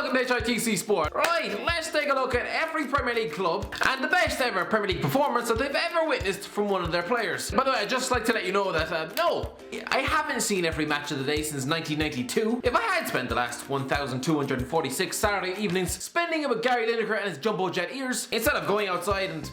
welcome to HITC Sport. Right, let's take a look at every Premier League club and the best ever Premier League performance that they've ever witnessed from one of their players. By the way, I'd just like to let you know that, no, I haven't seen every match of the day since 1992. If I had spent the last 1,246 Saturday evenings spending it with Gary Lineker and his jumbo jet ears, instead of going outside and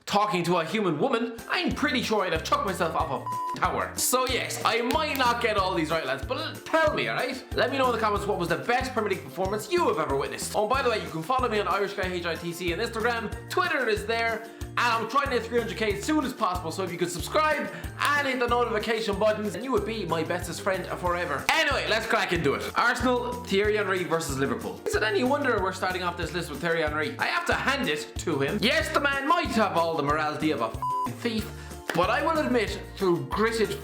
talking to a human woman, I'm pretty sure I'd have chucked myself off a tower. So yes, I might not get all these right, lads, but tell me, alright? Let me know in the comments what was the best Premier League performance you have ever witnessed. Oh, by the way, you can follow me on Irish Guy HITC on Instagram, Twitter is there, and I'm trying to hit 300k as soon as possible, so if you could subscribe and hit the notification buttons, and you would be my bestest friend forever. Anyway, let's crack into it. Arsenal, Thierry Henry versus Liverpool. Is it any wonder we're starting off this list with Thierry Henry? I have to hand it to him. Yes, the man might have all the morality of a thief, but I will admit through gritted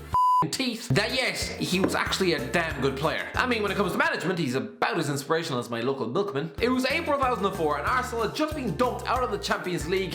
teeth that yes, he was actually a damn good player. I mean, when it comes to management, he's about as inspirational as my local milkman. It was April 2004 and Arsenal had just been dumped out of the Champions League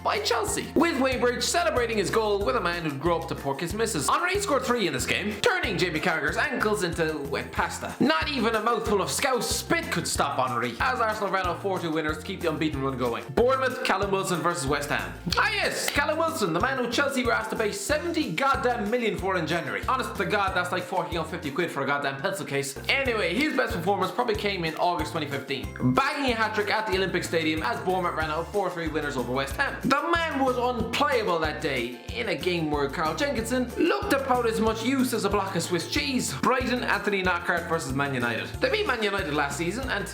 by Chelsea, with Weybridge celebrating his goal with a man who'd grow up to pork his missus. Henry scored 3 in this game, turning Jamie Carragher's ankles into wet pasta. Not even a mouthful of Scouse spit could stop Henry, as Arsenal ran out 4-2 winners to keep the unbeaten run going. Bournemouth, Callum Wilson versus West Ham. Ah yes, Callum Wilson, the man who Chelsea were asked to pay 70 goddamn million for in January. Honest to God, that's like forking out 50 quid for a goddamn pencil case. Anyway, his best performance probably came in August 2015, bagging a hat-trick at the Olympic Stadium as Bournemouth ran out 4-3 winners over West Ham. The man was unplayable that day in a game where Carl Jenkinson looked about as much use as a block of Swiss cheese. Brighton, Anthony Knockaert versus Man United. They beat Man United last season and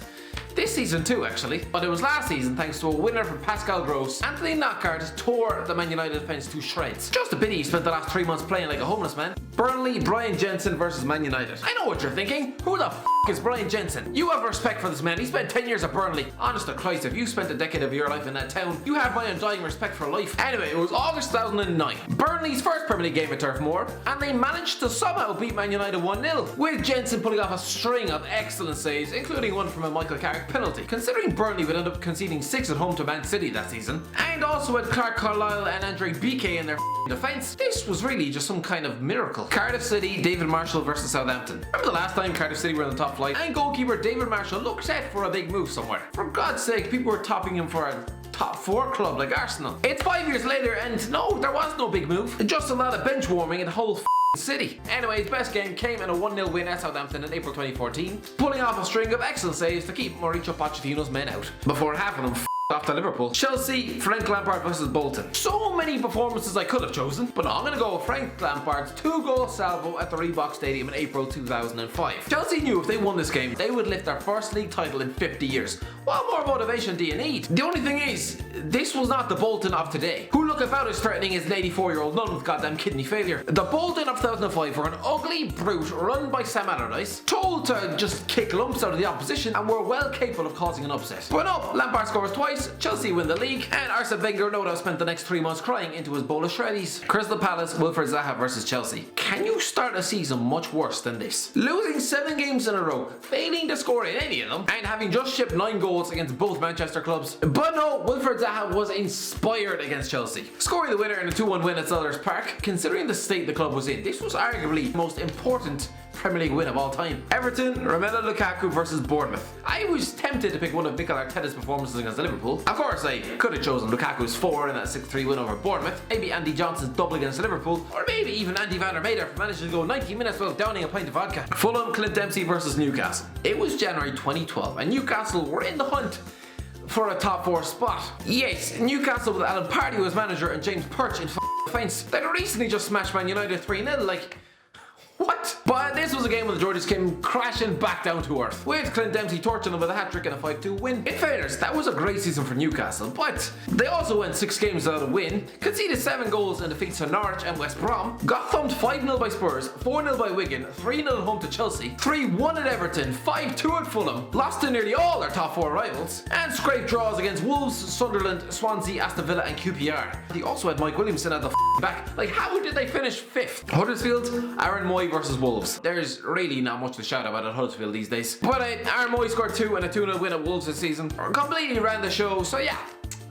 this season too actually, but it was last season thanks to a winner from Pascal Gross. Anthony Knockaert tore the Man United defence to shreds. Just a pity he spent the last 3 months playing like a homeless man. Burnley, Brian Jensen versus Man United. I know what you're thinking, who the f is Brian Jensen? You have respect for this man, he spent 10 years at Burnley. Honest to Christ, if you spent a decade of your life in that town, you have my undying respect for life. Anyway, it was August 2009, Burnley's first Premier League game at Turf Moor, and they managed to somehow beat Man United 1-0, with Jensen pulling off a string of excellent saves, including one from a Michael Carrick penalty. Considering Burnley would end up conceding 6 at home to Man City that season, and also had Clark Carlisle and Andre Biquet in their defence, this was really just some kind of miracle. Cardiff City, David Marshall versus Southampton. Remember the last time Cardiff City were in the top flight, and goalkeeper David Marshall looked set for a big move somewhere. For God's sake, people were topping him for a top 4 club like Arsenal. It's 5 years later and no, there was no big move, just a lot of bench warming in the whole city. Anyway, his best game came in a 1-0 win at Southampton in April 2014, pulling off a string of excellent saves to keep Mauricio Pochettino's men out, before half of them off to Liverpool. Chelsea, Frank Lampard versus Bolton. So many performances I could have chosen, but no, I'm going to go with Frank Lampard's 2-goal salvo at the Reebok Stadium in April 2005. Chelsea knew if they won this game, they would lift their first league title in 50 years. What more motivation do you need? The only thing is, this was not the Bolton of today, who look about as threatening as an 84-year-old nun with goddamn kidney failure. The Bolton of 2005 were an ugly brute run by Sam Allardyce, told to just kick lumps out of the opposition, and were well capable of causing an upset. But no, Lampard scores twice, Chelsea win the league, and Arsene Wenger no doubt spent the next 3 months crying into his bowl of shreddies. Crystal Palace, WILFRIED ZAHA versus Chelsea. Can you start a season much worse than this? Losing 7 games in a row, failing to score in any of them, and having just shipped 9 goals against both Manchester clubs. But no, WILFRIED ZAHA was inspired against Chelsea, scoring the winner in a 2-1 win at Selhurst Park. Considering the state the club was in, this was arguably the most important Premier League win of all time. Everton, Romelu Lukaku versus Bournemouth. I was tempted to pick one of Mikel Arteta's performances against Liverpool. Of course, I could have chosen Lukaku's 4 in that 6-3 win over Bournemouth, maybe Andy Johnson's double against Liverpool, or maybe even Andy van der Meijden for managing to go 90 minutes without downing a pint of vodka. Fulham, Clint Dempsey versus Newcastle. It was January 2012 and Newcastle were in the hunt for a top 4 spot. Yes, Newcastle with Alan Pardew as manager and James Perch in defence. They'd recently just smashed Man United 3-0, like, what? But this was a game where the Geordies came crashing back down to earth, with Clint Dempsey torching them with a hat-trick and a 5-2 win. In fairness, that was a great season for Newcastle, but they also went 6 games without a win, conceded 7 goals in defeats to Norwich and West Brom, got thumped 5-0 by Spurs, 4-0 by Wigan, 3-0 at home to Chelsea, 3-1 at Everton, 5-2 at Fulham, lost to nearly all their top 4 rivals, and scraped draws against Wolves, Sunderland, Swansea, Aston Villa and QPR. They also had Mike Williamson at the back. Like, how did they finish 5th? Huddersfield, Aaron Moy versus Wolves. There's really not much to shout about at Huddersfield these days. But Aaron Moy scored 2 and a 2-0 win at Wolves this season. Completely ran the show, so yeah,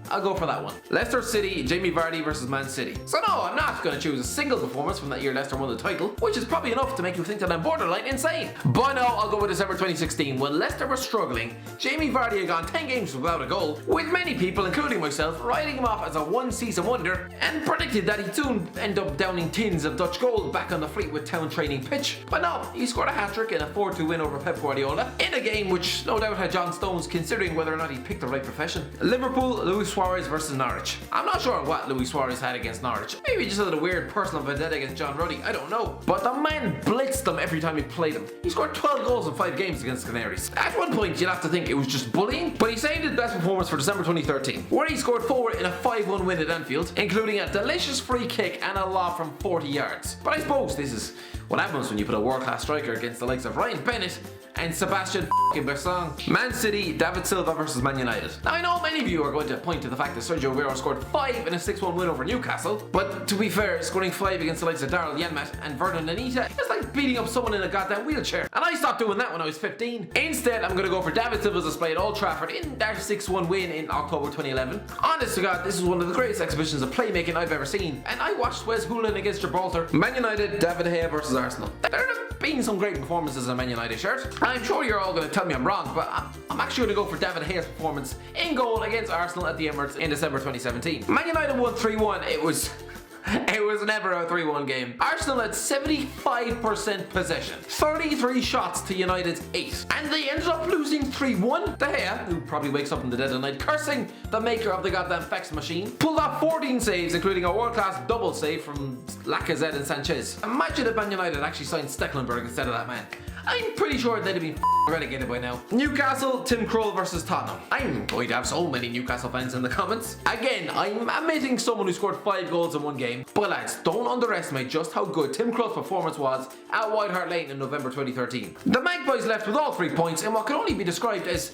I'll go for that one. Leicester City, Jamie Vardy versus Man City. So no, I'm not going to choose a single performance from that year Leicester won the title, which is probably enough to make you think that I'm borderline insane. But no, I'll go with December 2016 when Leicester were struggling. Jamie Vardy had gone 10 games without a goal, with many people, including myself, writing him off as a one-season wonder and predicted that he'd soon end up downing tins of Dutch gold back on the Fleetwood Town training pitch. But no, he scored a hat-trick in a 4-2 win over Pep Guardiola in a game which no doubt had John Stones considering whether or not he picked the right profession. Liverpool, Luis Suarez versus Norwich. I'm not sure what Luis Suarez had against Norwich. Maybe just had a weird personal vendetta against John Ruddy, I don't know. But the man blitzed them every time he played them. He scored 12 goals in 5 games against the Canaries. At one point you'd have to think it was just bullying, but he saved his best performance for December 2013, where he scored 4 in a 5-1 win at Anfield, including a delicious free kick and a lob from 40 yards. But I suppose this is what happens when you put a world-class striker against the likes of Ryan Bennett and Sebastian Bersong. Man City, David Silva versus Man United. Now I know many of you are going to point to the fact that Sergio Aguero scored 5 in a 6-1 win over Newcastle, but to be fair, scoring 5 against the likes of Daryl Yanmat and Vernon Anita is like beating up someone in a goddamn wheelchair. And I stopped doing that when I was 15. Instead, I'm going to go for David Silva's display at Old Trafford in their 6-1 win in October 2011. Honest to God, this is one of the greatest exhibitions of playmaking I've ever seen, and I watched Wes Hoolahan against Gibraltar. Man United, David De Gea versus Arsenal. There have been some great performances in a Man United shirt. I'm sure you're all going to tell me I'm wrong, but I'm actually going to go for David De Gea's performance in goal against Arsenal at the Emirates in December 2017. Man United won 3-1. It was never a 3-1 game. Arsenal had 75% possession, 33 shots to United's 8, and they ended up losing 3-1. De Gea, who probably wakes up in the dead of night cursing the maker of the goddamn fax machine, pulled off 14 saves, including a world-class double save from Lacazette and Sanchez. Imagine if Man United actually signed Stecklenburg instead of that man. I'm pretty sure they'd have been relegated by now. Newcastle, Tim Krul versus Tottenham. I'm going to have so many Newcastle fans in the comments. Again, I'm admitting someone who scored 5 goals in one game, but lads, don't underestimate just how good Tim Krul's performance was at White Hart Lane in November 2013. The Magpies left with all 3 points in what can only be described as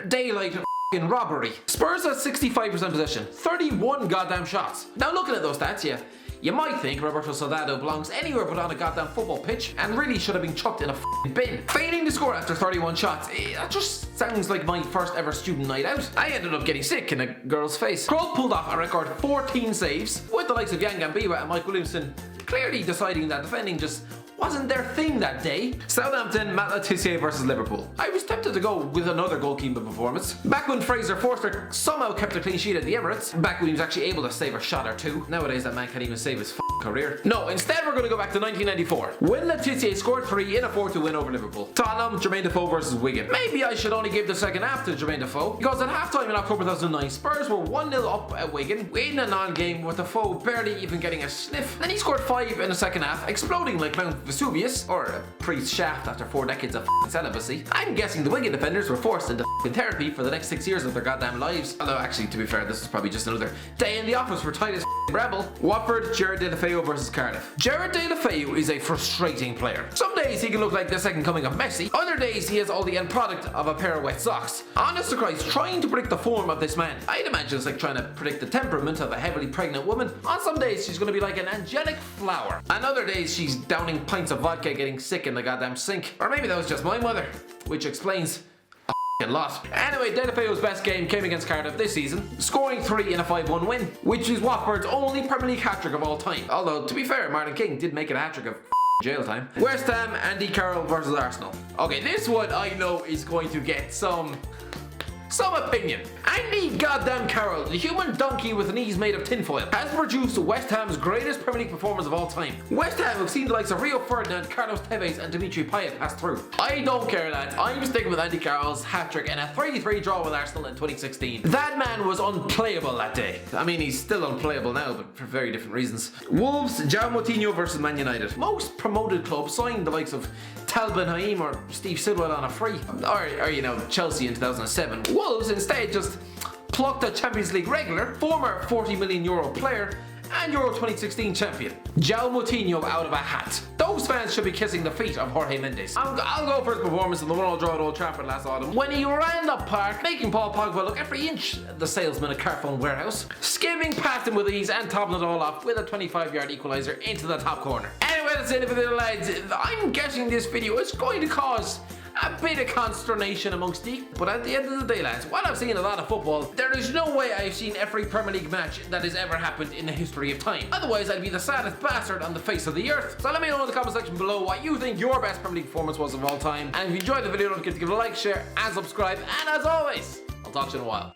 daylight robbery. Spurs had 65% possession, 31 goddamn shots. Now looking at those stats, you might think Roberto Soldado belongs anywhere but on a goddamn football pitch and really should have been chucked in a bin. Failing to score after 31 shots, that just sounds like my first ever student night out. I ended up getting sick in a girl's face. Krul pulled off a record 14 saves, with the likes of Yan Gambiwa and Mike Williamson clearly deciding that defending just wasn't their thing that day. Southampton, Matt Le Tissier versus Liverpool. I was tempted to go with another goalkeeper performance. Back when Fraser Forster somehow kept a clean sheet at the Emirates, back when he was actually able to save a shot or two. Nowadays that man can't even save his career. No, instead we're going to go back to 1994, when Le Tissier scored 3 in a 4-2 win over Liverpool. Tottenham, Jermaine Defoe versus Wigan. Maybe I should only give the second half to Jermaine Defoe, because at halftime in October 2009, Spurs were 1-0 up at Wigan, in a non-game with Defoe barely even getting a sniff. Then he scored 5 in the second half, exploding like Mount Vesuvius, or a priest's shaft after 4 decades of celibacy. I'm guessing the Wigan defenders were forced into therapy for the next 6 years of their goddamn lives. Although actually, to be fair, this is probably just another day in the office for Titus Rebel. Watford, Gerard Deulofeu versus Cardiff. Gerard Deulofeu is a frustrating player. Some days he can look like the second coming of Messi, other days he has all the end product of a pair of wet socks. Honest to Christ, trying to predict the form of this man, I'd imagine it's like trying to predict the temperament of a heavily pregnant woman. On some days she's going to be like an angelic flower, and other days she's downing pints of vodka getting sick in the goddamn sink. Or maybe that was just my mother, which explains a lot. Anyway, Deulofeu's best game came against Cardiff this season, scoring 3 in a 5-1 win, which is Watford's only Premier League hat-trick of all time. Although, to be fair, Martin King did make it a hat-trick of jail time. West Ham, Andy Carroll versus Arsenal. Okay, this one I know is going to get some opinion. Andy goddamn Carroll, the human donkey with knees made of tinfoil, has produced West Ham's greatest Premier League performance of all time. West Ham have seen the likes of Rio Ferdinand, Carlos Tevez and Dimitri Payet pass through. I don't care, lads. I'm sticking with Andy Carroll's hat-trick in a 3-3 draw with Arsenal in 2016. That man was unplayable that day. I mean, he's still unplayable now, but for very different reasons. Wolves, João Moutinho versus Man United. Most promoted clubs signed the likes of Tal Ben Haim or Steve Sidwell on a free, or you know, Chelsea in 2007. Wolves instead just plucked a Champions League regular, former €40 million player and Euro 2016 champion, João Moutinho, out of a hat. Those fans should be kissing the feet of Jorge Mendes. I'll go for his performance in the 1-1 draw at Old Trafford last autumn, when he ran the park, making Paul Pogba look every inch the salesman at Carphone Warehouse, skimming past him with ease and topping it all off with a 25-yard equaliser into the top corner. Anyway, that's it for the lads. I'm guessing this video is going to cause a bit of consternation amongst the. But at the end of the day, lads, while I've seen a lot of football, there is no way I've seen every Premier League match that has ever happened in the history of time. Otherwise, I'd be the saddest bastard on the face of the earth. So let me know in the comment section below what you think your best Premier League performance was of all time. And if you enjoyed the video, don't forget to give it a like, share, and subscribe. And as always, I'll talk to you in a while.